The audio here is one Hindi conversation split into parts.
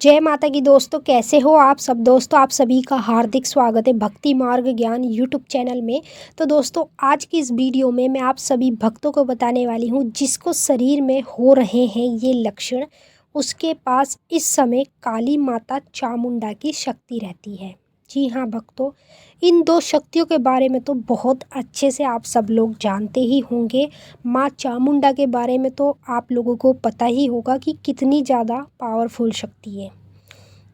जय माता की दोस्तों, कैसे हो आप सब। दोस्तों आप सभी का हार्दिक स्वागत है भक्ति मार्ग ज्ञान यूट्यूब चैनल में। तो दोस्तों आज की इस वीडियो में मैं आप सभी भक्तों को बताने वाली हूँ जिसको शरीर में हो रहे हैं ये लक्षण, उसके पास इस समय काली माता चामुंडा की शक्ति रहती है। जी हाँ भक्तों, इन दो शक्तियों के बारे में तो बहुत अच्छे से आप सब लोग जानते ही होंगे। माँ चामुंडा के बारे में तो आप लोगों को पता ही होगा कि कितनी ज़्यादा पावरफुल शक्ति है।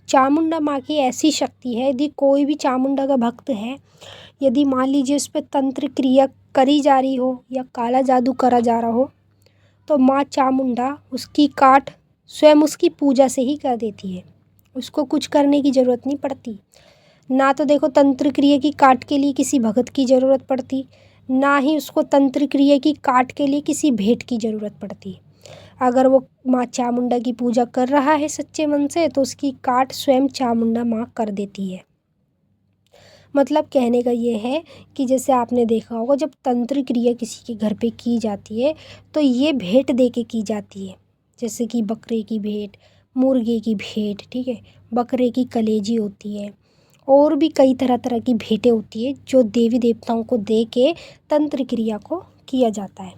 चामुंडा माँ की ऐसी शक्ति है, यदि कोई भी चामुंडा का भक्त है, यदि मान लीजिए उस पर तंत्र क्रिया करी जा रही हो या काला जादू करा जा रहा हो, तो माँ चामुंडा उसकी काट स्वयं उसकी पूजा से ही कर देती है। उसको कुछ करने की ज़रूरत नहीं पड़ती। ना तो देखो तंत्र क्रिया की काट के लिए किसी भगत की ज़रूरत पड़ती, ना ही उसको तंत्र क्रिया की काट के लिए किसी भेंट की ज़रूरत पड़ती। अगर वो माँ चामुंडा की पूजा कर रहा है सच्चे मन से, तो उसकी काट स्वयं चामुंडा माँ कर देती है। मतलब कहने का ये है कि जैसे आपने देखा होगा, जब तंत्र क्रिया किसी के घर पे की जाती है तो ये भेंट दे के की जाती है। जैसे कि बकरे की भेंट, मुर्गे की भेंट, ठीक है, बकरे की कलेजी होती है, और भी कई तरह तरह की भेंटें होती है जो देवी देवताओं को दे के तंत्र क्रिया को किया जाता है।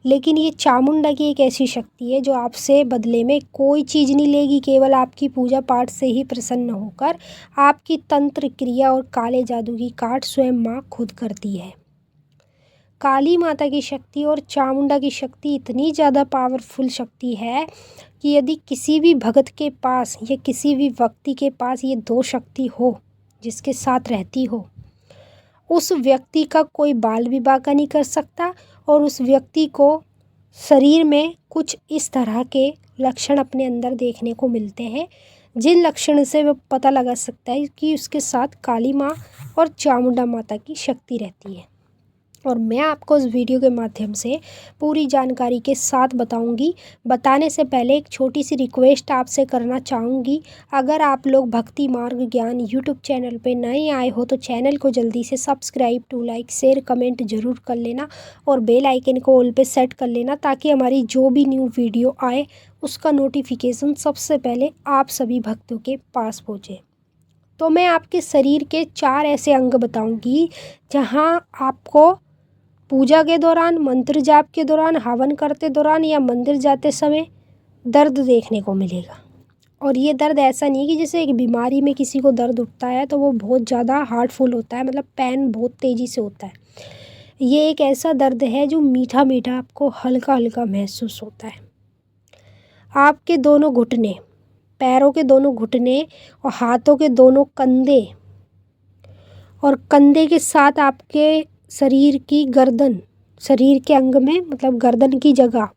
लेकिन ये चामुंडा की एक ऐसी शक्ति है जो आपसे बदले में कोई चीज़ नहीं लेगी, केवल आपकी पूजा पाठ से ही प्रसन्न होकर आपकी तंत्र क्रिया और काले जादू की काट स्वयं माँ खुद करती है। काली माता की शक्ति और चामुंडा की शक्ति इतनी ज़्यादा पावरफुल शक्ति है कि यदि किसी भी भगत के पास या किसी भी व्यक्ति के पास ये दो शक्ति हो, जिसके साथ रहती हो, उस व्यक्ति का कोई बाल विवाह का नहीं कर सकता और उस व्यक्ति को शरीर में कुछ इस तरह के लक्षण अपने अंदर देखने को मिलते हैं, जिन लक्षण से वो पता लगा सकता है कि उसके साथ काली माँ और चामुंडा माता की शक्ति रहती है। और मैं आपको इस वीडियो के माध्यम से पूरी जानकारी के साथ बताऊंगी। बताने से पहले एक छोटी सी रिक्वेस्ट आपसे करना चाहूँगी। अगर आप लोग भक्ति मार्ग ज्ञान यूट्यूब चैनल पे नए आए हो तो चैनल को जल्दी से subscribe to like share comment ज़रूर कर लेना और बेल आइकन को ऑल पे सेट कर लेना, ताकि हमारी जो भी न्यू वीडियो आए उसका नोटिफिकेशन सबसे पहले आप सभी भक्तों के पास पहुँचे। तो मैं आपके शरीर के 4 ऐसे अंग बताऊंगी जहां आपको पूजा के दौरान, मंत्र जाप के दौरान, हवन करते दौरान या मंदिर जाते समय दर्द देखने को मिलेगा। और ये दर्द ऐसा नहीं है कि जैसे एक बीमारी में किसी को दर्द उठता है तो वो बहुत ज़्यादा हार्टफुल होता है, मतलब पेन बहुत तेज़ी से होता है। ये एक ऐसा दर्द है जो मीठा मीठा आपको हल्का हल्का महसूस होता है। आपके दोनों घुटने, पैरों के दोनों घुटने और हाथों के दोनों कंधे, और कंधे के साथ आपके शरीर की गर्दन, शरीर के अंग में मतलब गर्दन की जगह,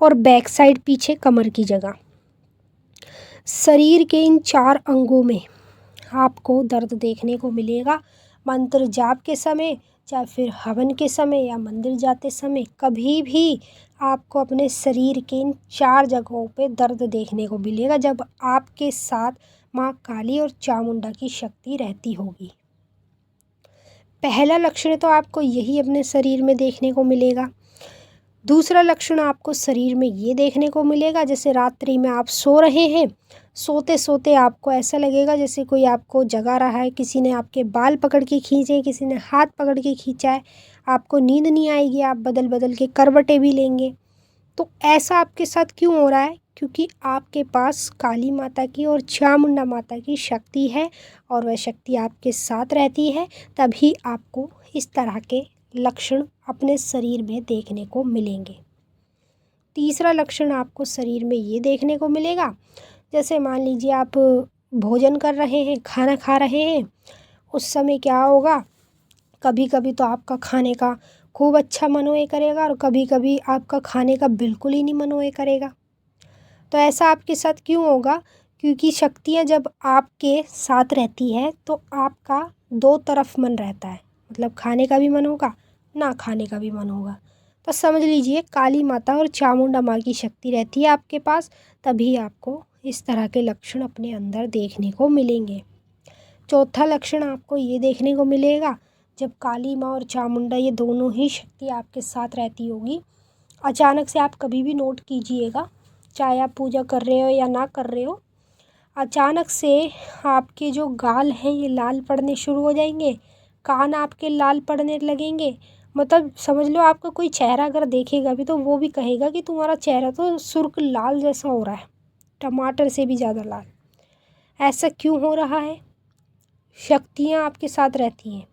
और बैक साइड पीछे कमर की जगह, शरीर के इन 4 अंगों में आपको दर्द देखने को मिलेगा। मंत्र जाप के समय, चाहे फिर हवन के समय या मंदिर जाते समय, कभी भी आपको अपने शरीर के इन 4 जगहों पे दर्द देखने को मिलेगा जब आपके साथ माँ काली और चामुंडा की शक्ति रहती होगी। पहला लक्षण तो आपको यही अपने शरीर में देखने को मिलेगा। दूसरा लक्षण आपको शरीर में ये देखने को मिलेगा, जैसे रात्रि में आप सो रहे हैं, सोते सोते आपको ऐसा लगेगा जैसे कोई आपको जगा रहा है, किसी ने आपके बाल पकड़ के खींचे, किसी ने हाथ पकड़ के खींचा है, आपको नींद नहीं आएगी, आप बदल बदल के करवटें भी लेंगे। तो ऐसा आपके साथ क्यों हो रहा है? क्योंकि आपके पास काली माता की और चामुंडा माता की शक्ति है और वह शक्ति आपके साथ रहती है, तभी आपको इस तरह के लक्षण अपने शरीर में देखने को मिलेंगे। तीसरा लक्षण आपको शरीर में ये देखने को मिलेगा, जैसे मान लीजिए आप भोजन कर रहे हैं, खाना खा रहे हैं, उस समय क्या होगा, कभी कभी तो आपका खाने का खूब अच्छा मनोय करेगा और कभी कभी आपका खाने का बिल्कुल ही नहीं मनोय करेगा। तो ऐसा आपके साथ क्यों होगा? क्योंकि शक्तियाँ जब आपके साथ रहती है तो आपका दो तरफ मन रहता है, मतलब खाने का भी मन होगा, ना खाने का भी मन होगा। तो समझ लीजिए काली माता और चामुंडा माँ की शक्ति रहती है आपके पास, तभी आपको इस तरह के लक्षण अपने अंदर देखने को मिलेंगे। चौथा लक्षण आपको ये देखने को मिलेगा, जब काली माँ और चामुंडा ये दोनों ही शक्ति आपके साथ रहती होगी, अचानक से आप कभी भी नोट कीजिएगा चाहे आप पूजा कर रहे हो या ना कर रहे हो, अचानक से आपके जो गाल हैं ये लाल पड़ने शुरू हो जाएंगे, कान आपके लाल पड़ने लगेंगे। मतलब समझ लो आपका कोई चेहरा अगर देखेगा भी तो वो भी कहेगा कि तुम्हारा चेहरा तो सुर्ख लाल जैसा हो रहा है, टमाटर से भी ज़्यादा लाल। ऐसा क्यों हो रहा है? शक्तियाँ आपके साथ रहती हैं।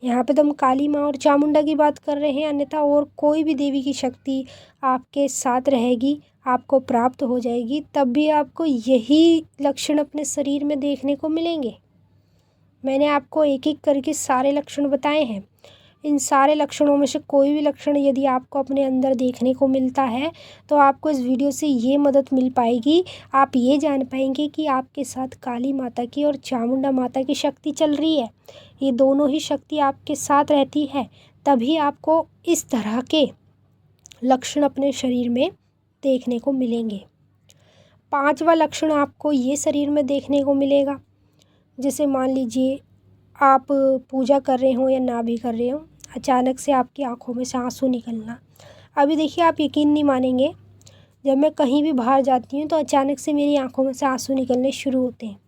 यहाँ पे तो हम काली माँ और चामुंडा की बात कर रहे हैं, अन्यथा और कोई भी देवी की शक्ति आपके साथ रहेगी, आपको प्राप्त हो जाएगी, तब भी आपको यही लक्षण अपने शरीर में देखने को मिलेंगे। मैंने आपको एक एक करके सारे लक्षण बताए हैं। इन सारे लक्षणों में से कोई भी लक्षण यदि आपको अपने अंदर देखने को मिलता है तो आपको इस वीडियो से ये मदद मिल पाएगी, आप ये जान पाएंगे कि आपके साथ काली माता की और चामुंडा माता की शक्ति चल रही है। ये दोनों ही शक्ति आपके साथ रहती है, तभी आपको इस तरह के लक्षण अपने शरीर में देखने को मिलेंगे। 5वां लक्षण आपको ये शरीर में देखने को मिलेगा। जैसे मान लीजिए आप पूजा कर रहे हो या ना भी कर रहे हो, अचानक से आपकी आंखों में से आंसू निकलना। अभी देखिए, आप यकीन नहीं मानेंगे, जब मैं कहीं भी बाहर जाती हूँ तो अचानक से मेरी आंखों में से आंसू निकलने शुरू होते हैं।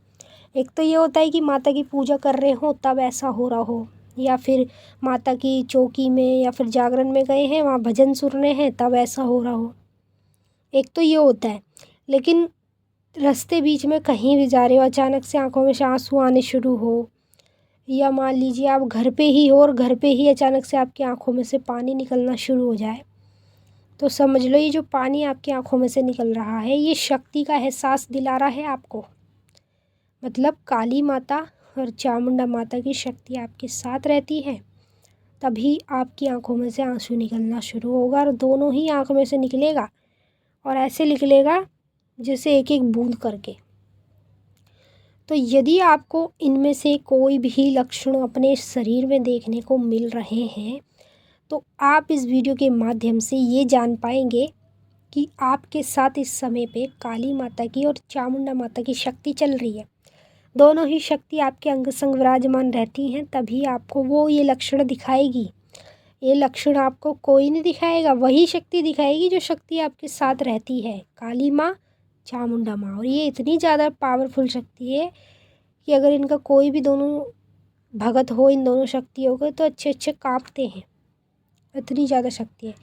एक तो ये होता है कि माता की पूजा कर रहे हो तब ऐसा हो रहा हो, या फिर माता की चौकी में या फिर जागरण में गए हैं, वहाँ भजन सुन रहे हैं तब ऐसा हो रहा हो। एक तो ये होता है। लेकिन रास्ते बीच में कहीं भी जा रहे हो, अचानक से आंखों में से आंसू आने शुरू हो, या मान लीजिए आप घर पे ही हो और घर पे ही अचानक से आपकी आंखों में से पानी निकलना शुरू हो जाए, तो समझ लो ये जो पानी आपकी आंखों में से निकल रहा है ये शक्ति का एहसास दिला रहा है आपको। मतलब काली माता और चामुंडा माता की शक्ति आपके साथ रहती है, तभी आपकी आंखों में से आंसू निकलना शुरू होगा, और दोनों ही आंख में से निकलेगा, और ऐसे निकलेगा जैसे एक एक बूंद करके। तो यदि आपको इनमें से कोई भी लक्षण अपने शरीर में देखने को मिल रहे हैं तो आप इस वीडियो के माध्यम से ये जान पाएंगे कि आपके साथ इस समय पे काली माता की और चामुंडा माता की शक्ति चल रही है। दोनों ही शक्ति आपके अंग संग विराजमान रहती हैं, तभी आपको वो ये लक्षण दिखाएगी। ये लक्षण आपको कोई नहीं दिखाएगा, वही शक्ति दिखाएगी जो शक्ति आपके साथ रहती है, काली माँ चामुंडा माँ। और ये इतनी ज़्यादा पावरफुल शक्ति है कि अगर इनका कोई भी दोनों भगत हो, इन दोनों शक्तियों को, तो अच्छे अच्छे कांपते हैं, इतनी ज़्यादा शक्ति है।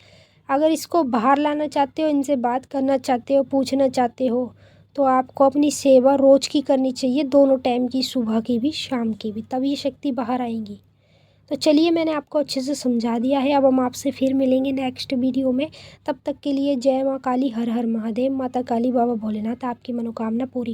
अगर इसको बाहर लाना चाहते हो, इनसे बात करना चाहते हो, पूछना चाहते हो, तो आपको अपनी सेवा रोज़ की करनी चाहिए, दोनों टाइम की, सुबह की भी शाम की भी, तब ये शक्ति बाहर आएंगी। तो चलिए, मैंने आपको अच्छे से समझा दिया है। अब हम आपसे फिर मिलेंगे नेक्स्ट वीडियो में। तब तक के लिए जय माँ काली, हर हर महादेव। माता काली, बाबा भोलेनाथ आपकी मनोकामना पूरी